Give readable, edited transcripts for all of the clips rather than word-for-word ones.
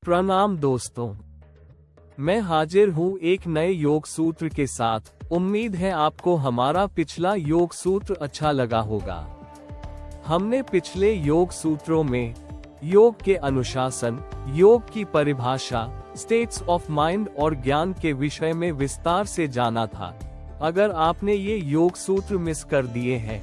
प्रणाम दोस्तों, मैं हाजिर हूँ एक नए योग सूत्र के साथ। उम्मीद है आपको हमारा पिछला योग सूत्र अच्छा लगा होगा। हमने पिछले योग सूत्रों में योग के अनुशासन, योग की परिभाषा, स्टेट्स ऑफ माइंड और ज्ञान के विषय में विस्तार से जाना था। अगर आपने ये योग सूत्र मिस कर दिए हैं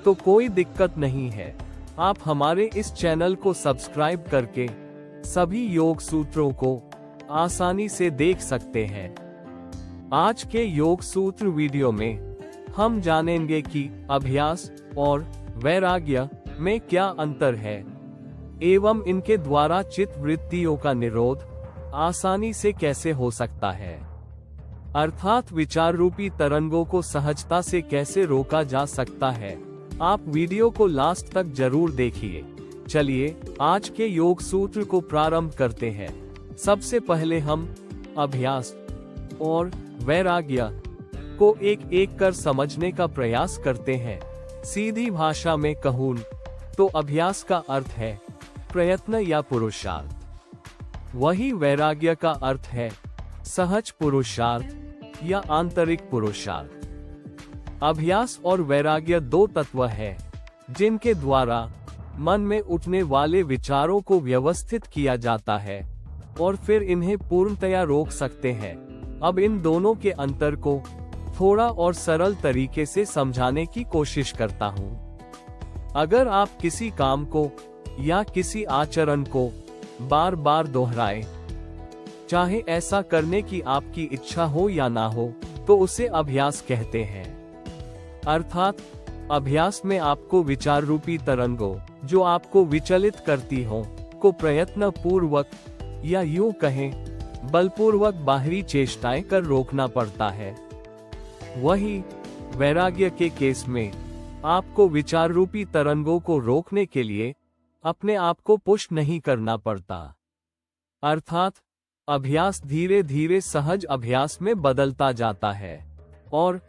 तो कोई दिक्कत नहीं है, आप हमारे इस चैनल को सब्सक्राइब करके सभी योग सूत्रों को आसानी से देख सकते हैं। आज के योग सूत्र वीडियो में हम जानेंगे कि अभ्यास और वैराग्य में क्या अंतर है एवं इनके द्वारा चित्त वृत्तियों का निरोध आसानी से कैसे हो सकता है, अर्थात विचार रूपी तरंगों को सहजता से कैसे रोका जा सकता है। आप वीडियो को लास्ट तक जरूर देखिए। चलिए आज के योग सूत्र को प्रारंभ करते हैं। सबसे पहले हम अभ्यास और वैराग्य को एक एक कर समझने का प्रयास करते हैं। सीधी भाषा में कहूं तो अभ्यास का अर्थ है प्रयत्न या पुरुषार्थ, वही वैराग्य का अर्थ है सहज पुरुषार्थ या आंतरिक पुरुषार्थ। अभ्यास और वैराग्य दो तत्व हैं जिनके द्वारा मन में उठने वाले विचारों को व्यवस्थित किया जाता है और फिर इन्हें पूर्णतया रोक सकते हैं। अब इन दोनों के अंतर को थोड़ा और सरल तरीके से समझाने की कोशिश करता हूँ। अगर आप किसी काम को या किसी आचरण को बार बार दोहराएं, चाहे ऐसा करने की आपकी इच्छा हो या ना हो, तो उसे अभ्यास कहते हैं। अर्थात अभ्यास में आपको विचार रूपी तरंगों जो आपको विचलित करती हो को प्रयत्न पूर्वक या यूं कहें बलपूर्वक बाहरी चेष्टाएं कर रोकना पड़ता है। वही वैराग्य के केस में आपको विचार रूपी तरंगों को रोकने के लिए अपने आप को पुश नहीं करना पड़ता। अर्थात अभ्यास धीरे धीरे सहज अभ्यास में बदलता जाता है और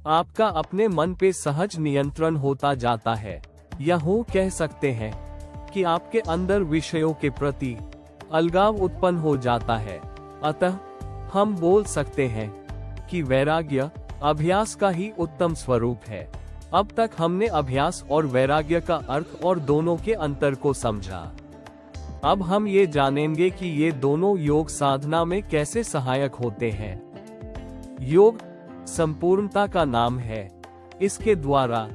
आपका अपने मन पे सहज नियंत्रण होता जाता है। यूं कह सकते हैं कि आपके अंदर विषयों के प्रति अलगाव उत्पन्न हो जाता है। अतः हम बोल सकते हैं कि वैराग्य अभ्यास का ही उत्तम स्वरूप है। अब तक हमने अभ्यास और वैराग्य का अर्थ और दोनों के अंतर को समझा। अब हम ये जानेंगे कि ये दोनों योग साधना में कैसे सहायक होते हैं। योग संपूर्णता का नाम है। इसके द्वारा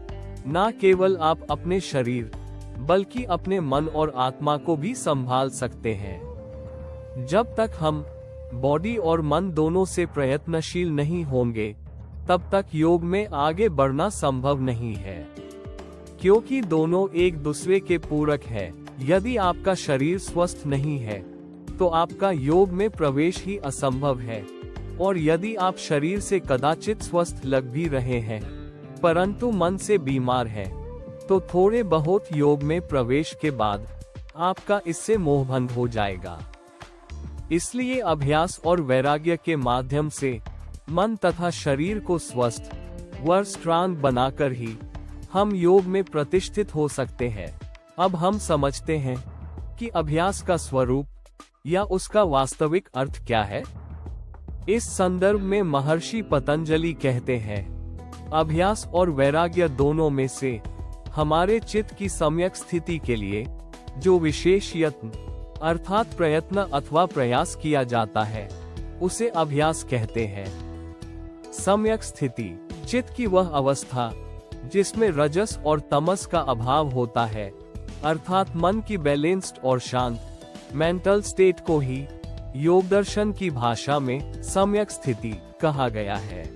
न केवल आप अपने शरीर बल्कि अपने मन और आत्मा को भी संभाल सकते हैं। जब तक हम बॉडी और मन दोनों से प्रयत्नशील नहीं होंगे तब तक योग में आगे बढ़ना संभव नहीं है, क्योंकि दोनों एक दूसरे के पूरक है। यदि आपका शरीर स्वस्थ नहीं है तो आपका योग में प्रवेश ही असंभव है, और यदि आप शरीर से कदाचित स्वस्थ लग भी रहे हैं परंतु मन से बीमार है तो थोड़े बहुत योग में प्रवेश के बाद आपका इससे मोहभंग हो जाएगा। इसलिए अभ्यास और वैराग्य के माध्यम से मन तथा शरीर को स्वस्थ व स्ट्रांग बनाकर ही हम योग में प्रतिष्ठित हो सकते हैं। अब हम समझते हैं कि अभ्यास का स्वरूप या उसका वास्तविक अर्थ क्या है। इस संदर्भ में महर्षि पतंजलि कहते हैं, अभ्यास और वैराग्य दोनों में से हमारे चित्त की सम्यक स्थिति के लिए जो विशेष यत्न अर्थात प्रयत्न अथवा प्रयास किया जाता है उसे अभ्यास कहते हैं। सम्यक स्थिति चित्त की वह अवस्था जिसमें रजस और तमस का अभाव होता है, अर्थात मन की बैलेंस्ड और शांत मेंटल स्टेट को ही योग दर्शन की भाषा में सम्यक स्थिति कहा गया है।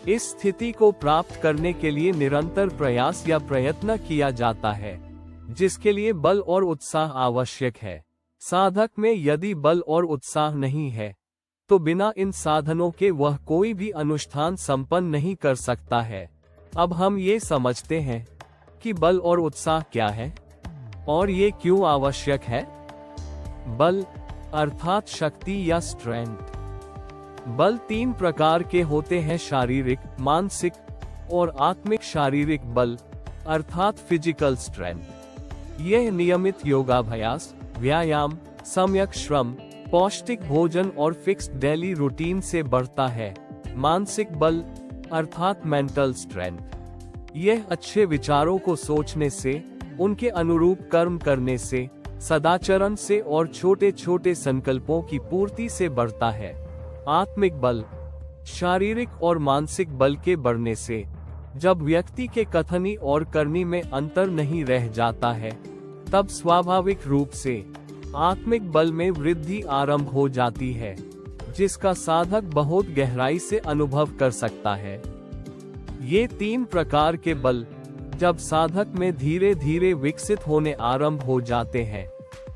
इस स्थिति को प्राप्त करने के लिए निरंतर प्रयास या प्रयत्न किया जाता है, जिसके लिए बल और उत्साह आवश्यक है। साधक में यदि बल और उत्साह नहीं है तो बिना इन साधनों के वह कोई भी अनुष्ठान संपन्न नहीं कर सकता है। अब हम ये समझते हैं कि बल और उत्साह क्या है और ये क्यों आवश्यक है। बल अर्थात शक्ति या स्ट्रेंथ। बल तीन प्रकार के होते हैं, शारीरिक, मानसिक और आत्मिक। शारीरिक बल अर्थात फिजिकल स्ट्रेंथ, यह नियमित योगाभ्यास, व्यायाम सम्यक श्रम, पौष्टिक भोजन और फिक्स्ड डेली रूटीन से बढ़ता है मानसिक बल अर्थात मेंटल स्ट्रेंथ। यह अच्छे विचारों को सोचने से, उनके अनुरूप कर्म करने से, सदाचरण से और छोटे छोटे संकल्पों की पूर्ति से बढ़ता है। आत्मिक बल, शारीरिक और मानसिक बल के बढ़ने से जब व्यक्ति के कथनी और करनी में अंतर नहीं रह जाता है, तब स्वाभाविक रूप से आत्मिक बल में वृद्धि आरंभ हो जाती है, जिसका साधक बहुत गहराई से अनुभव कर सकता है। ये 3 प्रकार के बल जब साधक में धीरे धीरे विकसित होने आरंभ हो जाते हैं,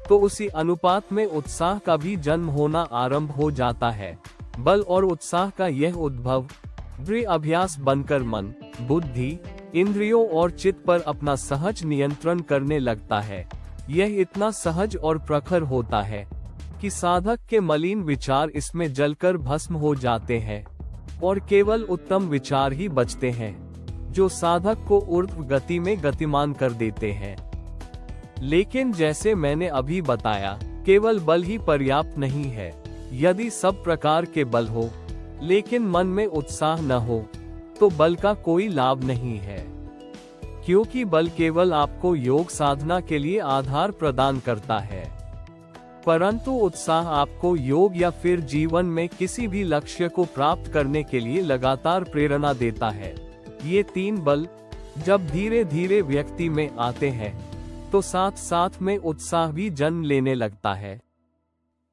तो उसी अनुपात में उत्साह का भी जन्म होना आरंभ हो जाता है। बल और उत्साह का यह उद्भव दृढ़ अभ्यास बनकर मन, बुद्धि, इंद्रियों और चित्त पर अपना सहज नियंत्रण करने लगता है। यह इतना सहज और प्रखर होता है कि साधक के मलिन विचार इसमें जलकर भस्म हो जाते हैं और केवल उत्तम विचार ही बचते हैं, जो साधक को ऊर्ध्व गति में गतिमान कर देते हैं। लेकिन जैसे मैंने अभी बताया, केवल बल ही पर्याप्त नहीं है। यदि सब प्रकार के बल हो लेकिन मन में उत्साह न हो, तो बल का कोई लाभ नहीं है, क्योंकि बल केवल आपको योग साधना के लिए आधार प्रदान करता है, परंतु उत्साह आपको योग या फिर जीवन में किसी भी लक्ष्य को प्राप्त करने के लिए लगातार प्रेरणा देता है। ये 3 बल जब धीरे धीरे व्यक्ति में आते हैं, तो साथ साथ में उत्साह भी जन्म लेने लगता है।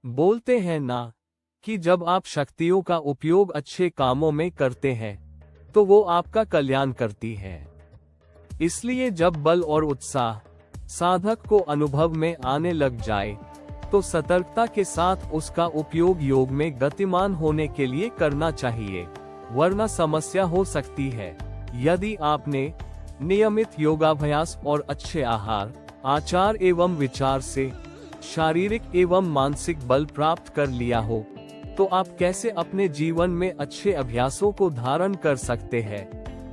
बोलते हैं ना कि जब आप शक्तियों का उपयोग अच्छे कामों में करते हैं, तो वो आपका कल्याण करती है। इसलिए जब बल और उत्साह साधक को अनुभव में आने लग जाए, तो सतर्कता के साथ उसका उपयोग योग में गतिमान होने के लिए करना चाहिए, वरना समस्या हो सकती है। यदि आपने नियमित योगाभ्यास और अच्छे आहार, आचार एवं विचार से शारीरिक एवं मानसिक बल प्राप्त कर लिया हो, तो आप कैसे अपने जीवन में अच्छे अभ्यासों को धारण कर सकते हैं?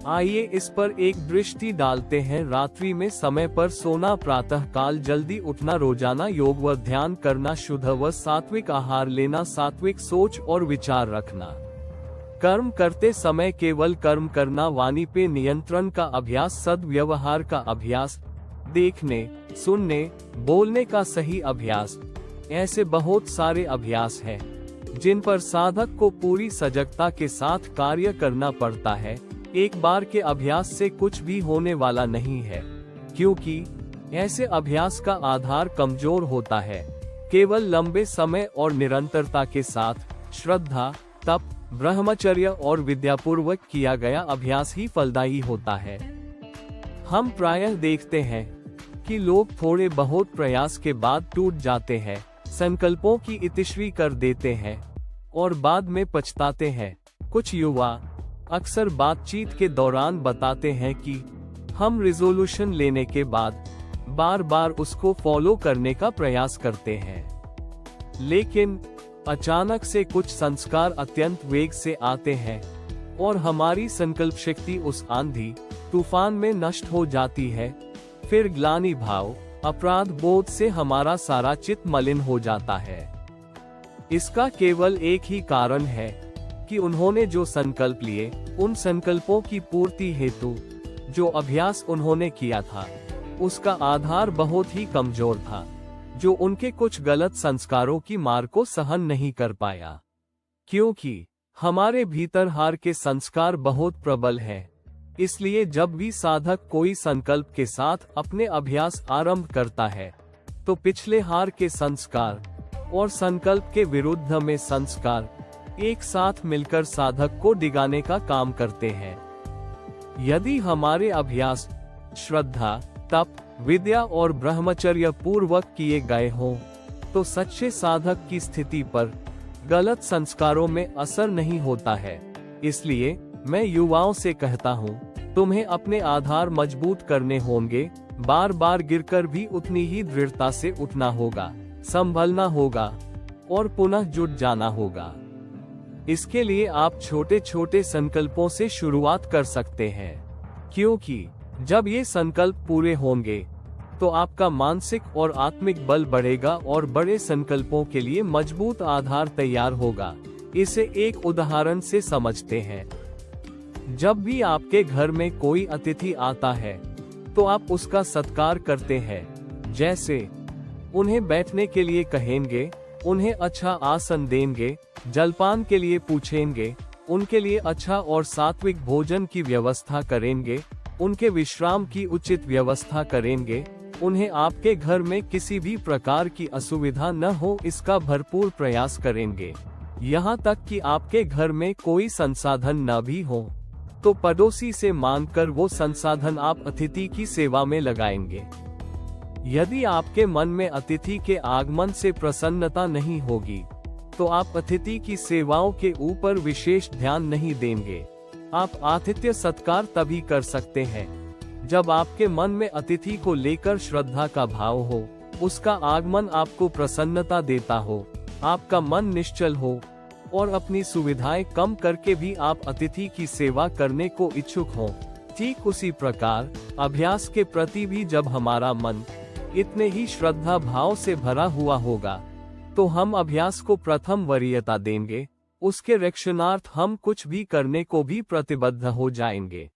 आइए इस पर एक दृष्टि डालते हैं। रात्रि में समय पर सोना, प्रातः काल जल्दी उठना, रोजाना योग व ध्यान करना, शुद्ध व सात्विक आहार लेना, सात्विक सोच और विचार रखना, कर्म करते समय केवल कर्म करना, वाणी पे नियंत्रण का अभ्यास, सद्व्यवहार का अभ्यास, देखने, सुनने, बोलने का सही अभ्यास। ऐसे बहुत सारे अभ्यास हैं जिन पर साधक को पूरी सजगता के साथ कार्य करना पड़ता है। एक बार के अभ्यास से कुछ भी होने वाला नहीं है, क्योंकि ऐसे अभ्यास का आधार कमजोर होता है। केवल लंबे समय और निरंतरता के साथ श्रद्धा, तप, ब्रह्मचर्य और विद्यापूर्वक किया गया अभ्यास ही फलदायी होता है। हम प्रायः देखते हैं कि लोग थोड़े बहुत प्रयास के बाद टूट जाते हैं, संकल्पों की इतिश्री कर देते हैं और बाद में पछताते हैं। कुछ युवा अक्सर बातचीत के दौरान बताते हैं कि हम रिजोल्यूशन लेने के बाद बार बार उसको फॉलो करने का प्रयास करते हैं, लेकिन अचानक से कुछ संस्कार अत्यंत वेग से आते हैं और हमारी संकल्प शक्ति उस आंधी तूफान में नष्ट हो जाती है। फिर ग्लानि भाव, अपराध बोध से हमारा सारा चित्त मलिन हो जाता है। इसका केवल एक ही कारण है कि उन्होंने जो संकल्प लिए, उन संकल्पों की पूर्ति हेतु जो अभ्यास उन्होंने किया था, उसका आधार बहुत ही कमजोर था, जो उनके कुछ गलत संस्कारों की मार को सहन नहीं कर पाया। क्योंकि हमारे भीतर हार के संस्कार बहुत प्रबल हैं, इसलिए जब भी साधक कोई संकल्प के साथ अपने अभ्यास आरंभ करता है, तो पिछले हार के संस्कार और संकल्प के विरुद्ध में संस्कार एक साथ मिलकर साधक को डिगाने का काम करते हैं। यदि हमारे अभ्यास श्रद्धा, तप, विद्या और ब्रह्मचर्य पूर्वक किए गए हों, तो सच्चे साधक की स्थिति पर गलत संस्कारों में असर नहीं होता है। इसलिए मैं युवाओं से कहता हूँ, तुम्हें अपने आधार मजबूत करने होंगे, बार बार गिरकर भी उतनी ही दृढ़ता से उठना होगा, संभलना होगा और पुनः जुट जाना होगा। इसके लिए आप छोटे छोटे संकल्पों से शुरुआत कर सकते हैं, क्योंकि जब ये संकल्प पूरे होंगे, तो आपका मानसिक और आत्मिक बल बढ़ेगा और बड़े संकल्पों के लिए मजबूत आधार तैयार होगा। इसे एक उदाहरण से समझते हैं। जब भी आपके घर में कोई अतिथि आता है तो आप उसका सत्कार करते हैं, जैसे उन्हें बैठने के लिए कहेंगे, उन्हें अच्छा आसन देंगे, जलपान के लिए पूछेंगे, उनके लिए अच्छा और सात्विक भोजन की व्यवस्था करेंगे, उनके विश्राम की उचित व्यवस्था करेंगे, उन्हें आपके घर में किसी भी प्रकार की असुविधा न हो इसका भरपूर प्रयास करेंगे। यहाँ तक कि आपके घर में कोई संसाधन न भी हो तो पड़ोसी से मांगकर वो संसाधन आप अतिथि की सेवा में लगाएंगे। यदि आपके मन में अतिथि के आगमन से प्रसन्नता नहीं होगी तो आप अतिथि की सेवाओं के ऊपर विशेष ध्यान नहीं देंगे। आप आतिथ्य सत्कार तभी कर सकते हैं जब आपके मन में अतिथि को लेकर श्रद्धा का भाव हो, उसका आगमन आपको प्रसन्नता देता हो, आपका मन निश्चल हो और अपनी सुविधाएं कम करके भी आप अतिथि की सेवा करने को इच्छुक हों। ठीक उसी प्रकार अभ्यास के प्रति भी जब हमारा मन इतने ही श्रद्धा भाव से भरा हुआ होगा तो हम अभ्यास को प्रथम वरीयता देंगे, उसके रक्षणार्थ हम कुछ भी करने को भी प्रतिबद्ध हो जाएंगे।